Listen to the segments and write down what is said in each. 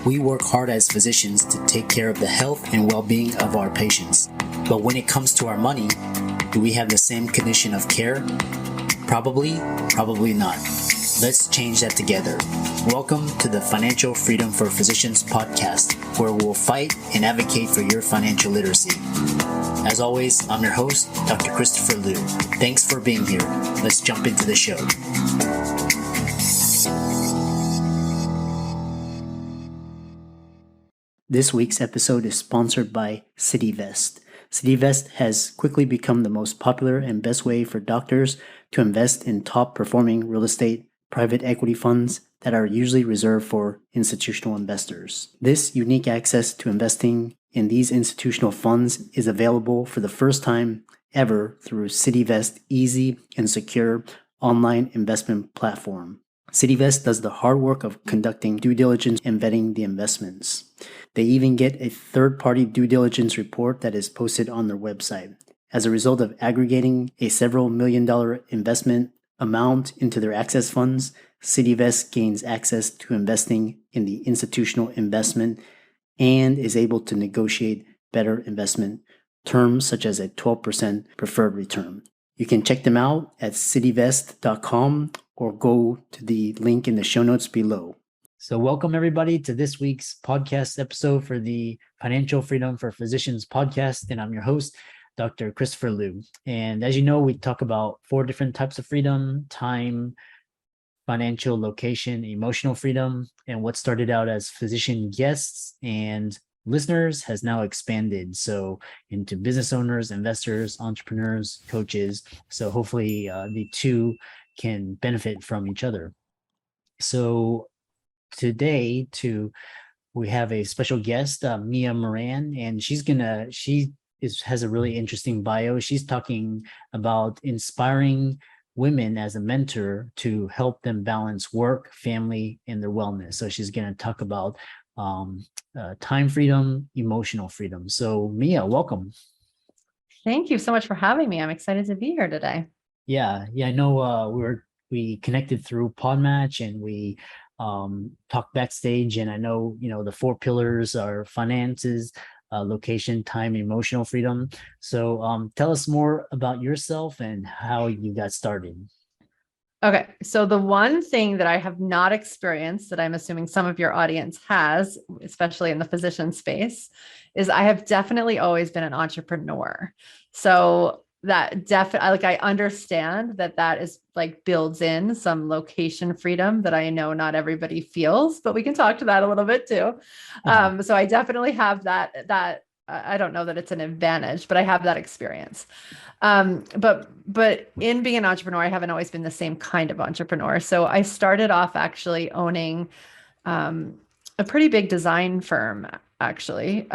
We work hard as physicians to take care of the health and well-being of our patients. But when it comes to our money, do we have the same condition of care? Probably not. Let's change that together. Welcome to the Financial Freedom for Physicians podcast, where we'll fight and advocate for your financial literacy. As always, I'm your host, Dr. Christopher Liu. Thanks for being here. Let's jump into the show. This week's episode is sponsored by CityVest. CityVest has quickly become the most popular and best way for doctors to invest in top-performing real estate private equity funds that are usually reserved for institutional investors. This unique access to investing in these institutional funds is available for the first time ever through CityVest's easy and secure online investment platform. CityVest does the hard work of conducting due diligence and vetting the investments. They even get a third-party due diligence report that is posted on their website. As a result of aggregating a several million-dollar investment amount into their access funds, CityVest gains access to investing in the institutional investment and is able to negotiate better investment terms such as a 12% preferred return. You can check them out at cityvest.com or go to the link in the show notes below. So welcome everybody to this week's podcast episode for the Financial Freedom for Physicians podcast. And I'm your host, Dr. Christopher Liu. And as you know, we talk about 4 different types of freedom: time, financial, location, emotional freedom. And what started out as physician guests and listeners has now expanded into business owners, investors, entrepreneurs, coaches. So hopefully the two can benefit from each other. So today we have a special guest, Mia Moran, and she has a really interesting bio. She's talking about inspiring women as a mentor to help them balance work, family, and their wellness. So she's going to talk about time freedom, emotional freedom. So Mia, welcome. Thank you so much for having me. I'm excited to be here today. Yeah. I know we connected through Podmatch and we talked backstage, and I know, the 4 pillars are finances, location, time, emotional freedom. So tell us more about yourself and how you got started. Okay. So the one thing that I have not experienced that I'm assuming some of your audience has, especially in the physician space, is I have definitely always been an entrepreneur. So that definitely, I understand that is builds in some location freedom that I know not everybody feels, but we can talk to that a little bit too. So I definitely have that I don't know that it's an advantage, but I have that experience. But in being an entrepreneur, I haven't always been the same kind of entrepreneur. So I started off actually owning a pretty big design firm, actually,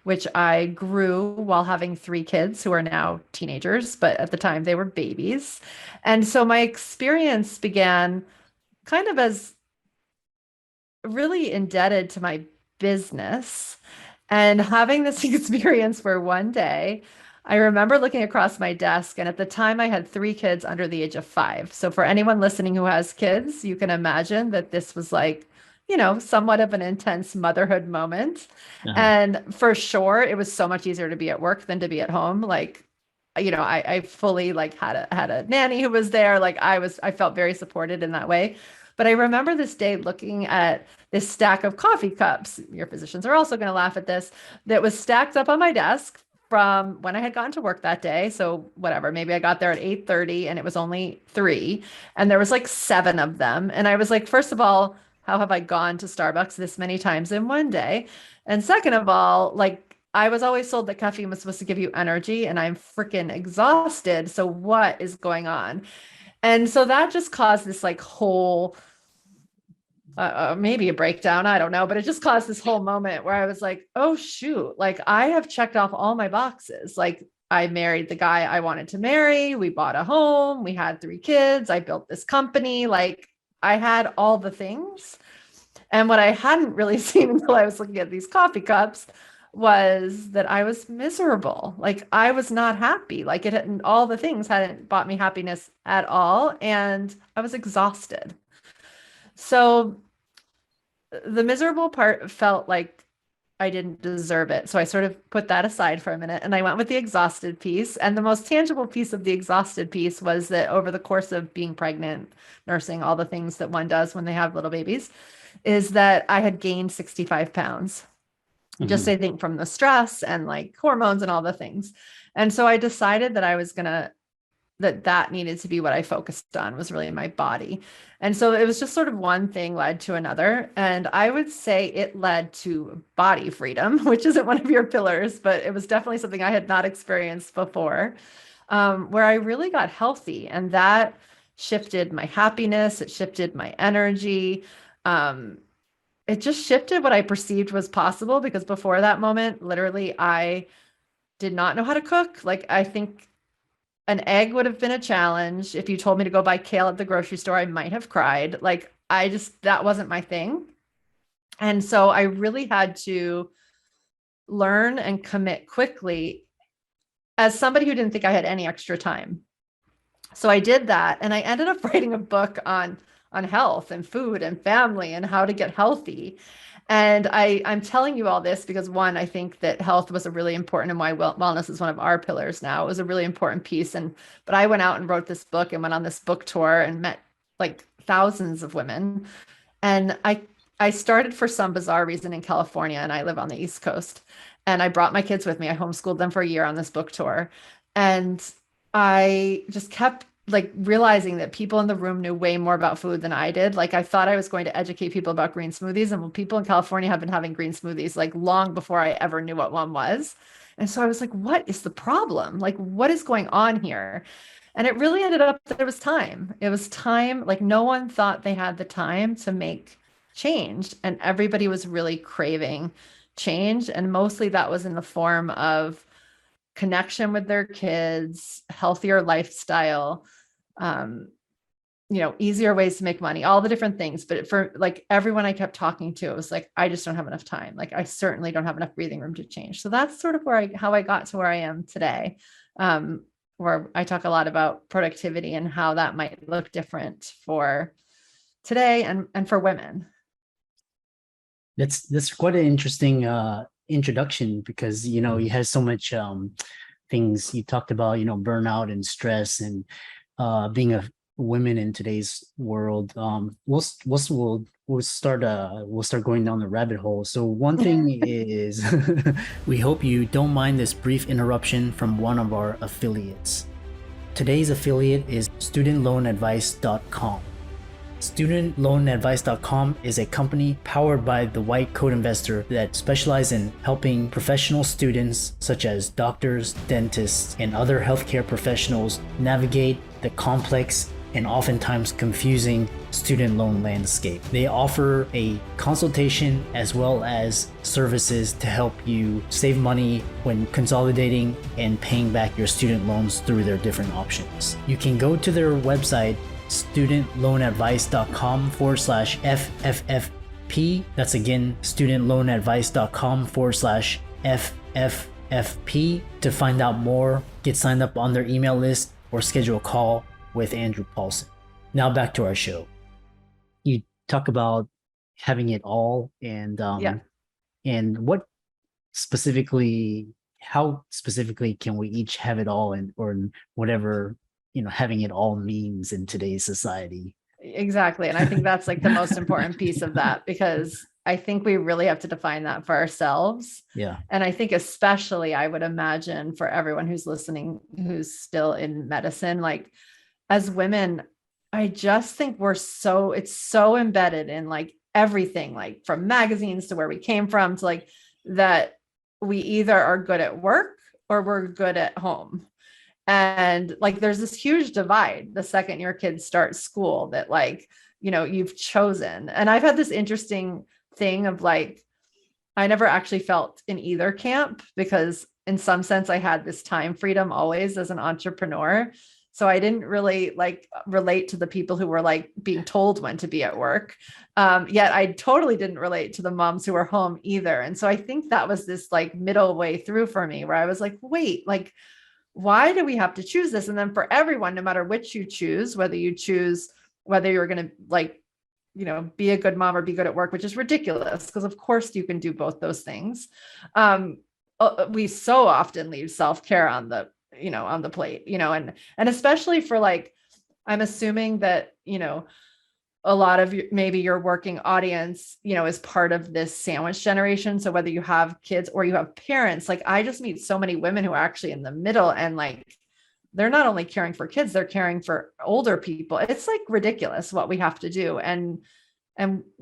which I grew while having 3 kids who are now teenagers, but at the time they were babies. And so my experience began kind of as really indebted to my business and having this experience where one day I remember looking across my desk, and at the time I had 3 kids under the age of 5. So for anyone listening who has kids, you can imagine that this was somewhat of an intense motherhood moment. And for sure, it was so much easier to be at work than to be at home. I fully had a nanny who was there. I felt very supported in that way. But I remember this day looking at this stack of coffee cups. Your physicians are also going to laugh at this. That was stacked up on my desk from when I had gotten to work that day. So whatever, maybe I got there at 8:30 and it was only 3, and there was 7 of them. And I was like, first of all, how have I gone to Starbucks this many times in one day? And second of all, I was always told that caffeine was supposed to give you energy, and I'm freaking exhausted. So what is going on? And so that just caused this whole, maybe a breakdown. I don't know, but it just caused this whole moment where I was like, oh shoot, I have checked off all my boxes. I married the guy I wanted to marry. We bought a home. We had 3 kids. I built this company. I had all the things. And what I hadn't really seen until I was looking at these coffee cups was that I was miserable. I was not happy. All the things hadn't bought me happiness at all. And I was exhausted. So the miserable part felt like I didn't deserve it. So I sort of put that aside for a minute and I went with the exhausted piece. And the most tangible piece of the exhausted piece was that over the course of being pregnant, nursing, all the things that one does when they have little babies, is that I had gained 65 pounds. Just Hmm. I think from the stress and like hormones and all the things. And so I decided that I was going to that needed to be what I focused on, was really my body. And so it was just sort of one thing led to another. And I would say it led to body freedom, which isn't one of your pillars, but it was definitely something I had not experienced before, where I really got healthy. And that shifted my happiness, it shifted my energy. Um, it just shifted what I perceived was possible, because before that moment, literally, I did not know how to cook. Like, I think an egg would have been a challenge. If you told me to go buy kale at the grocery store, I might have cried. Like, I just, that wasn't my thing. And so I really had to learn and commit quickly as somebody who didn't think I had any extra time. So I did that, and I ended up writing a book on health and food and family and how to get healthy. And I'm telling you all this because, one, I think that health was a really important, and why wellness is one of our pillars now. It was a really important piece. But I went out and wrote this book and went on this book tour and met like thousands of women. And I started for some bizarre reason in California, and I live on the East Coast. And I brought my kids with me. I homeschooled them for a year on this book tour. And I just kept like realizing that people in the room knew way more about food than I did. Like, I thought I was going to educate people about green smoothies, and people in California have been having green smoothies like long before I ever knew what one was. And so I was like, what is the problem? Like, what is going on here? And it really ended up that it was time. It was time. Like, no one thought they had the time to make change, and everybody was really craving change. And mostly that was in the form of connection with their kids, healthier lifestyle, um, easier ways to make money, all the different things. But for like everyone I kept talking to, it was like, I just don't have enough time. Like, I certainly don't have enough breathing room to change. So that's sort of how I got to where I am today. Where I talk a lot about productivity and how that might look different for today and for women. That's quite an interesting introduction, because you had so much things you talked about, burnout and stress, and being a women in today's world. We'll start going down the rabbit hole. So one thing is, we hope you don't mind this brief interruption from one of our affiliates. Today's affiliate is studentloanadvice.com. StudentLoanAdvice.com is a company powered by the White Coat Investor that specializes in helping professional students such as doctors, dentists, and other healthcare professionals navigate the complex and oftentimes confusing student loan landscape. They offer a consultation as well as services to help you save money when consolidating and paying back your student loans through their different options. You can go to their website, studentloanadvice.com/FFFP. That's again, studentloanadvice.com/FFFP to find out more, get signed up on their email list, or schedule a call with Andrew Paulson. Now back to our show. You talk about having it all, and Yeah. and how specifically can we each have it all, and or whatever having it all means in today's society. Exactly. And I think that's like the most important piece of that, because I think we really have to define that for ourselves. Yeah. And I think especially, I would imagine, for everyone who's listening, who's still in medicine, like, as women, I just think it's so embedded in like everything, like from magazines to where we came from, to like that we either are good at work or we're good at home. And like, there's this huge divide the second your kids start school that like, you've chosen. And I've had this interesting thing of like, I never actually felt in either camp, because in some sense I had this time freedom always as an entrepreneur. So I didn't really like relate to the people who were like being told when to be at work. Yet I totally didn't relate to the moms who were home either. And so I think that was this like middle way through for me, where I was like, wait, like, why do we have to choose this? And then for everyone, no matter which you choose, whether you're going to like be a good mom or be good at work, which is ridiculous because of course you can do both those things. We so often leave self-care on the plate, and especially for like, I'm assuming that, a lot of maybe your working audience, is part of this sandwich generation. So whether you have kids or you have parents, like I just meet so many women who are actually in the middle and like, they're not only caring for kids, they're caring for older people. It's like ridiculous what we have to do. And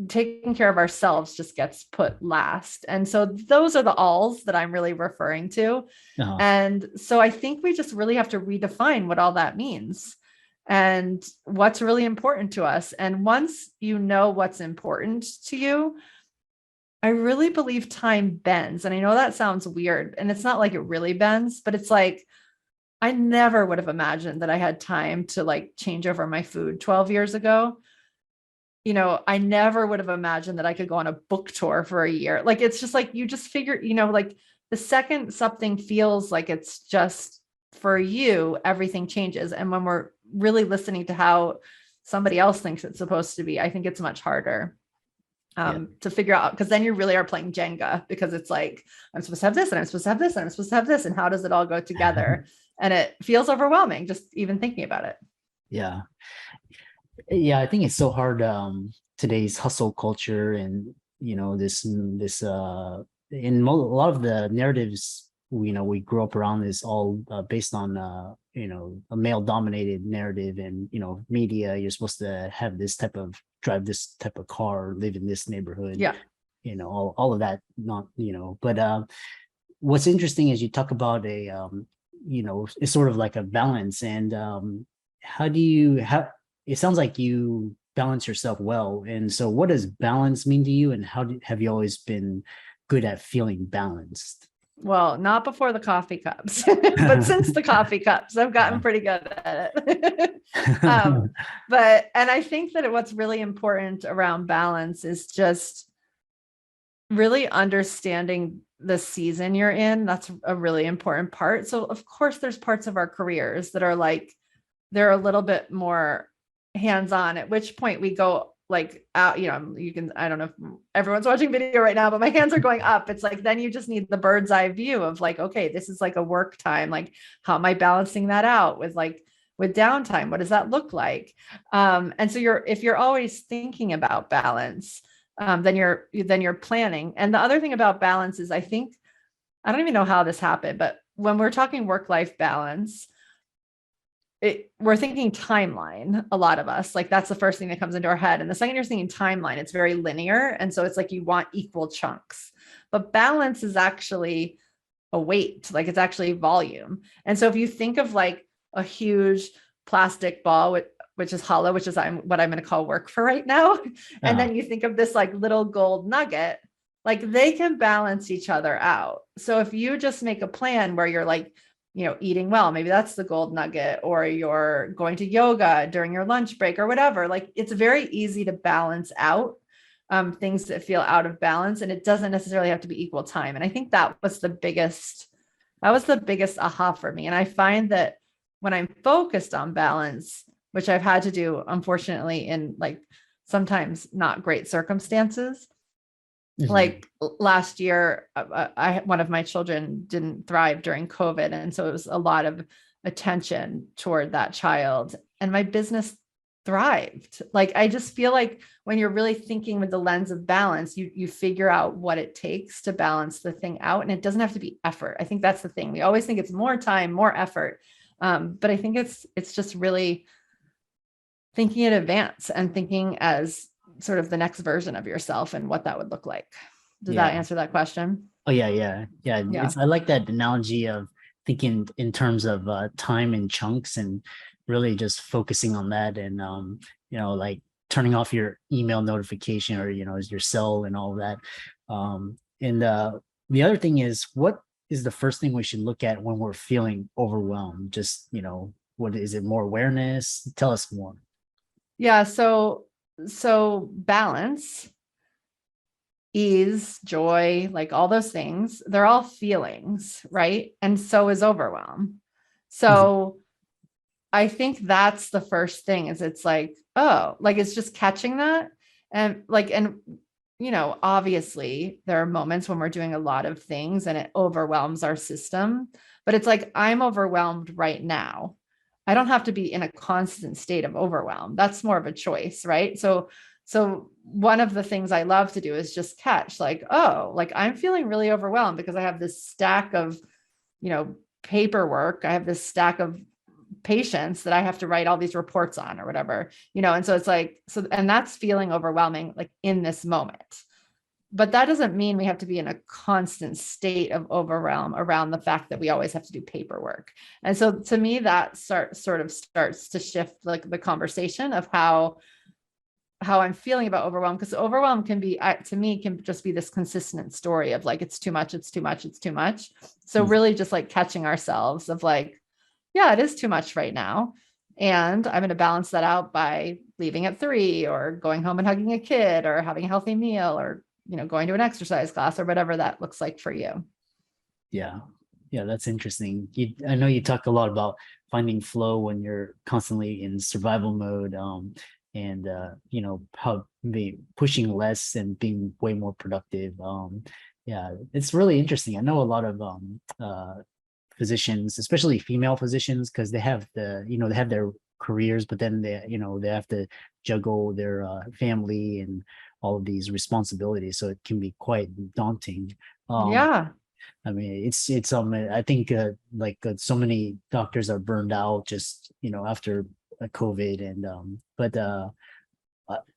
taking care of ourselves just gets put last. And so those are the alls that I'm really referring to. Uh-huh. And so I think we just really have to redefine what all that means and what's really important to us. And once you know what's important to you, I really believe time bends. And I know that sounds weird, and it's not like it really bends, but it's like, I never would have imagined that I had time to like change over my food 12 years ago. I never would have imagined that I could go on a book tour for a year. Like, it's just like, you just figure, like the second something feels like it's just for you, everything changes. And when we're really listening to how somebody else thinks it's supposed to be, I think it's much harder to figure out, because then you really are playing Jenga, because it's like, I'm supposed to have this and I'm supposed to have this and I'm supposed to have this. And how does it all go together? And it feels overwhelming just even thinking about it. Yeah. Yeah, I think it's so hard, today's hustle culture, and this in a lot of the narratives we grew up around is all based on a male dominated narrative, and media. You're supposed to have this type of drive this type of car, live in this neighborhood. Yeah. All of that, not but what's interesting is you talk about it's sort of like a balance. And how it sounds like you balance yourself well. And so what does balance mean to you, and have you always been good at feeling balanced? Well, not before the coffee cups, but since the coffee cups, I've gotten pretty good at it. And I think that what's really important around balance is just really understanding the season you're in. That's a really important part. So of course there's parts of our careers that are like, they're a little bit more hands-on, at which point we go like out, you can, I don't know if everyone's watching video right now, but my hands are going up. It's like, then you just need the bird's eye view of like, okay, this is like a work time. Like, how am I balancing that out with downtime? What does that look like? And so if you're always thinking about balance, then you're planning. And the other thing about balance is, I don't even know how this happened, but when we're talking work-life balance, we're thinking timeline, a lot of us, like that's the first thing that comes into our head. And the second you're thinking timeline, it's very linear. And so it's like, you want equal chunks, but balance is actually a weight, like it's actually volume. And so if you think of like a huge plastic ball, which is hollow, which is what I'm going to call work for right now. And then you think of this like little gold nugget, like they can balance each other out. So if you just make a plan where you're like, eating well, maybe that's the gold nugget, or you're going to yoga during your lunch break or whatever, like it's very easy to balance out things that feel out of balance. And it doesn't necessarily have to be equal time. And I think that was the biggest aha for me. And I find that when I'm focused on balance, which I've had to do, unfortunately, in like sometimes not great circumstances. Mm-hmm. Like last year, one of my children didn't thrive during COVID. And so it was a lot of attention toward that child, and my business thrived. Like, I just feel like when you're really thinking with the lens of balance, you figure out what it takes to balance the thing out. And it doesn't have to be effort. I think that's the thing. We always think it's more time, more effort. But I think it's just really thinking in advance and thinking as sort of the next version of yourself and what that would look like. Does that answer that question? Oh yeah. I like that analogy of thinking in terms of time and chunks, and really just focusing on that, and like turning off your email notification, or your cell and all of that. And the other thing is, what is the first thing we should look at when we're feeling overwhelmed? Just what is it? More awareness? Tell us more. Yeah, so balance, ease, joy, like all those things, they're all feelings, right? And so is overwhelm. So I think that's the first thing, is it's like, oh, like it's just catching that. And obviously there are moments when we're doing a lot of things and it overwhelms our system, but it's like, I'm overwhelmed right now. I don't have to be in a constant state of overwhelm. That's more of a choice, right? So one of the things I love to do is just catch like, oh, like I'm feeling really overwhelmed because I have this stack of, paperwork. I have this stack of patients that I have to write all these reports on or whatever, and so it's like, and that's feeling overwhelming, like in this moment. But that doesn't mean we have to be in a constant state of overwhelm around the fact that we always have to do paperwork. And so to me, that sort of starts to shift like the conversation of how I'm feeling about overwhelm, because overwhelm can be, to me, can just be this consistent story of like, it's too much, it's too much, it's too much. So really just like catching ourselves of like, yeah, it is too much right now. And I'm going to balance that out by leaving at 3 or going home and hugging a kid or having a healthy meal or, going to an exercise class or whatever that looks like for you. Yeah. Yeah, that's interesting. I know you talk a lot about finding flow when you're constantly in survival mode, and how maybe pushing less and being way more productive. Yeah, it's really interesting. I know a lot of physicians, especially female physicians, because they have their careers, but then they have to juggle their family and all of these responsibilities, so it can be quite daunting. Yeah. I mean, I think so many doctors are burned out just after COVID, and but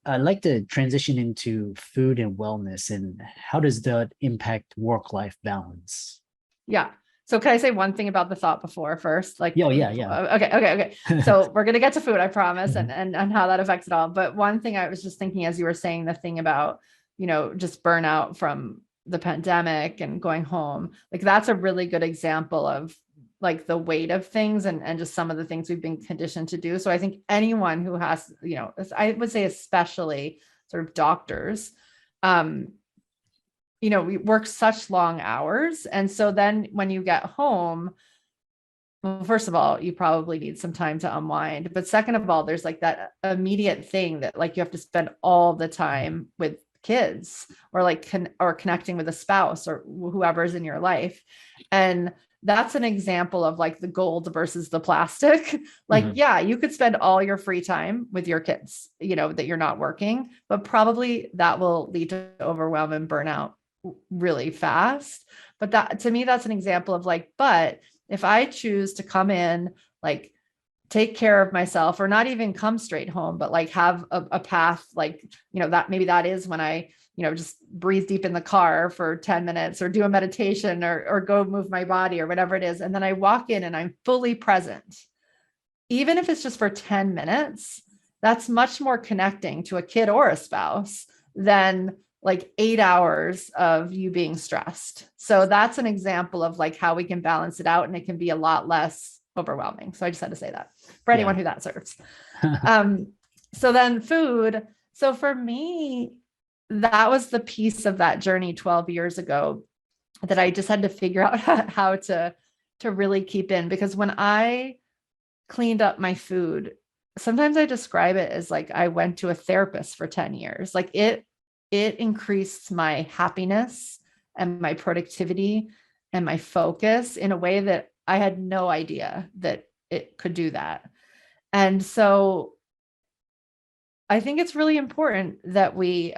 I'd like to transition into food and wellness, and how does that impact work-life balance? Yeah. So can I say one thing about the thought before first? Like, Yeah, oh, yeah. okay. So we're gonna get to food, I promise, Mhm. and how that affects it all. But one thing I was just thinking as you were saying the thing about, just burnout from the pandemic and going home, like that's a really good example of like the weight of things and just some of the things we've been conditioned to do. So I think anyone who has, I would say especially sort of doctors, um, we work such long hours. And so then when you get home, well, first of all, you probably need some time to unwind. But second of all, there's like that immediate thing that like you have to spend all the time with kids or like or connecting with a spouse or whoever's in your life. And that's an example of like the gold versus the plastic. Like, Mhm. yeah, you could spend all your free time with your kids, that you're not working, but probably that will lead to overwhelm and burnout really fast. But that to me, that's an example of like, but if I choose to come in, like take care of myself or not even come straight home, but like have a path, like, that maybe that is when I, just breathe deep in the car for 10 minutes or do a meditation or go move my body or whatever it is. And then I walk in and I'm fully present, even if it's just for 10 minutes, that's much more connecting to a kid or a spouse than like 8 hours of you being stressed. So that's an example of like how we can balance it out and it can be a lot less overwhelming. So I just had to say that for anyone Yeah. who that serves. So then food. So for me, that was the piece of that journey 12 years ago that I just had to figure out how to really keep in, because when I cleaned up my food, sometimes I describe it as like I went to a therapist for 10 years. Like it increased my happiness and my productivity and my focus in a way that I had no idea that it could do that. And so I think it's really important that we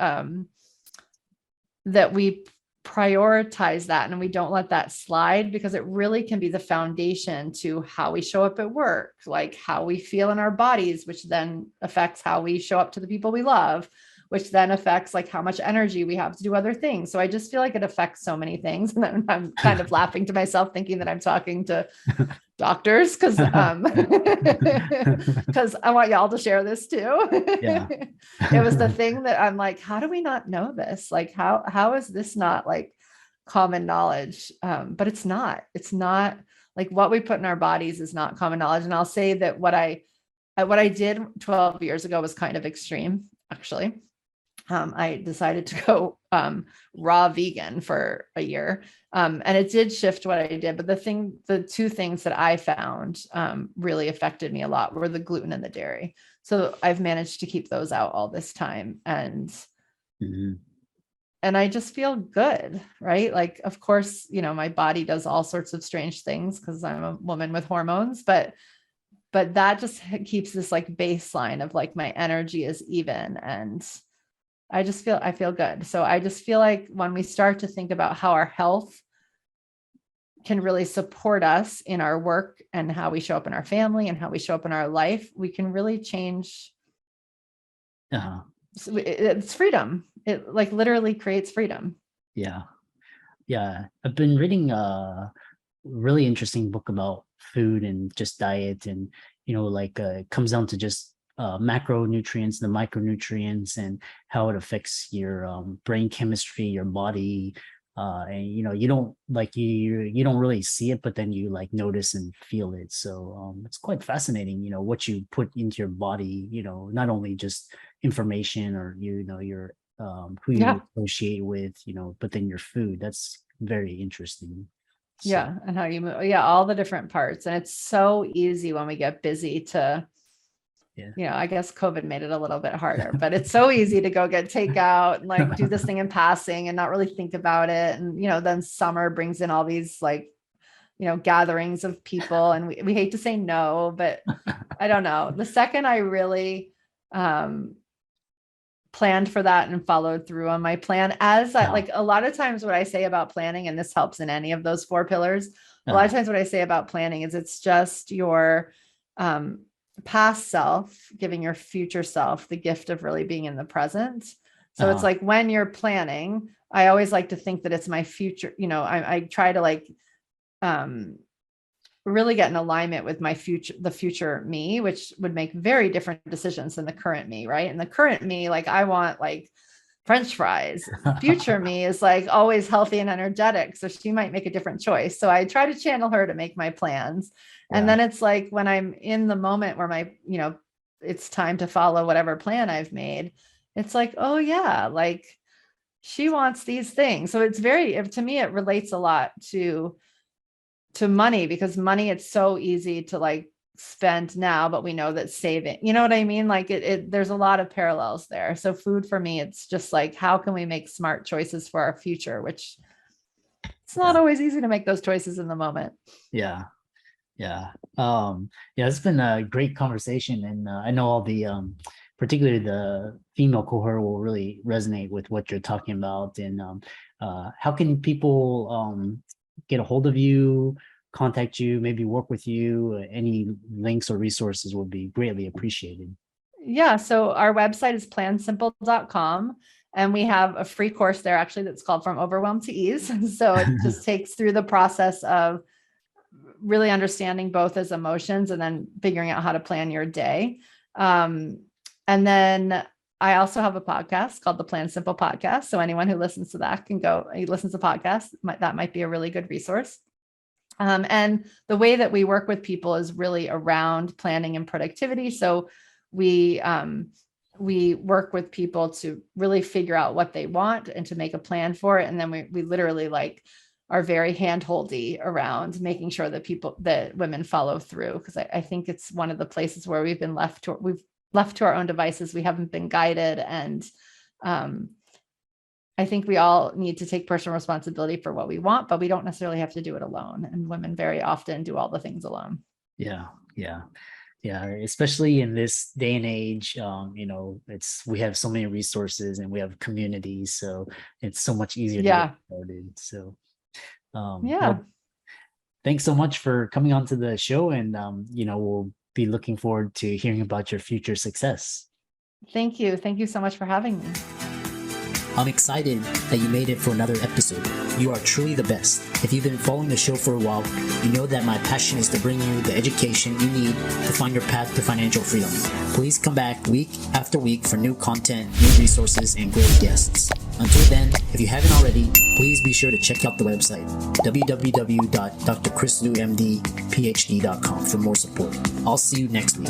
prioritize that and we don't let that slide, because it really can be the foundation to how we show up at work, like how we feel in our bodies, which then affects how we show up to the people we love, which then affects like how much energy we have to do other things. So I just feel like it affects so many things. And I'm kind of laughing to myself thinking that I'm talking to doctors because because I want y'all to share this too. Yeah. It was the thing that I'm like, how do we not know this? Like how is this not like common knowledge? But it's not like what we put in our bodies is not common knowledge. And I'll say that what I did 12 years ago was kind of extreme, actually. I decided to go raw vegan for a year. And it did shift what I did. But the two things that I found really affected me a lot were the gluten and the dairy. So I've managed to keep those out all this time. Mm-hmm. And I just feel good, right? Like, of course, my body does all sorts of strange things because I'm a woman with hormones, but that just keeps this like baseline of like my energy is even, and I feel good. So I just feel like when we start to think about how our health can really support us in our work and how we show up in our family and how we show up in our life, we can really change. Uh-huh. It's freedom. It like literally creates freedom. Yeah. Yeah. I've been reading a really interesting book about food and just diet, and it comes down to just macronutrients, the micronutrients, and how it affects your brain chemistry, your body. And you don't like you don't really see it, but then you like notice and feel it. So it's quite fascinating, what you put into your body, not only just information or your who you Yeah. associate with, but then your food. That's very interesting. So, Yeah. And how you move. Yeah. All the different parts. And it's so easy when we get busy to, yeah. I guess COVID made it a little bit harder, but it's so easy to go get takeout and like do this thing in passing and not really think about it. And, then summer brings in all these like, gatherings of people, and we hate to say no, but I don't know. The second I really, planned for that and followed through on my plan, like a lot of times what I say about planning, and this helps in any of those 4 pillars, a lot of times what I say about planning is it's just your past self giving your future self the gift of really being in the present. So it's like when you're planning, I always like to think that it's my future. I try to like really get in alignment with the future me, which would make very different decisions than the current me, right? And the current me, like I want like French fries. Future me is like always healthy and energetic. So she might make a different choice. So I try to channel her to make my plans. And then it's like when I'm in the moment where it's time to follow whatever plan I've made, it's like, oh yeah, like she wants these things. So it's to me, it relates a lot to money, because money, it's so easy to like spend now, but we know that saving, you know what I mean? Like there's a lot of parallels there. So food for me, it's just like, how can we make smart choices for our future, which it's not always easy to make those choices in the moment. Yeah. It's been a great conversation, and I know all the particularly the female cohort will really resonate with what you're talking about. And how can people get a hold of you, contact you, maybe work with you? Any links or resources would be greatly appreciated. Yeah. So our website is plansimple.com. And we have a free course there actually that's called From Overwhelm to Ease. So it just takes through the process of really understanding both as emotions and then figuring out how to plan your day. And then I also have a podcast called the Plan Simple Podcast. So anyone who listens to that can go, he listens to podcasts, that might be a really good resource. And the way that we work with people is really around planning and productivity. So we work with people to really figure out what they want and to make a plan for it. And then we literally like are very handholdy around making sure that women follow through. Because I think it's one of the places where we've left to our own devices. We haven't been guided. And I think we all need to take personal responsibility for what we want, but we don't necessarily have to do it alone. And women very often do all the things alone. Yeah. Especially in this day and age, we have so many resources and we have communities, so it's so much easier to get started. So, well, thanks so much for coming on to the show, and we'll be looking forward to hearing about your future success. Thank you. Thank you so much for having me. I'm excited that you made it for another episode. You are truly the best. If you've been following the show for a while, you know that my passion is to bring you the education you need to find your path to financial freedom. Please come back week after week for new content, new resources, and great guests. Until then, if you haven't already, please be sure to check out the website, www.drchrislumdphd.com, for more support. I'll see you next week.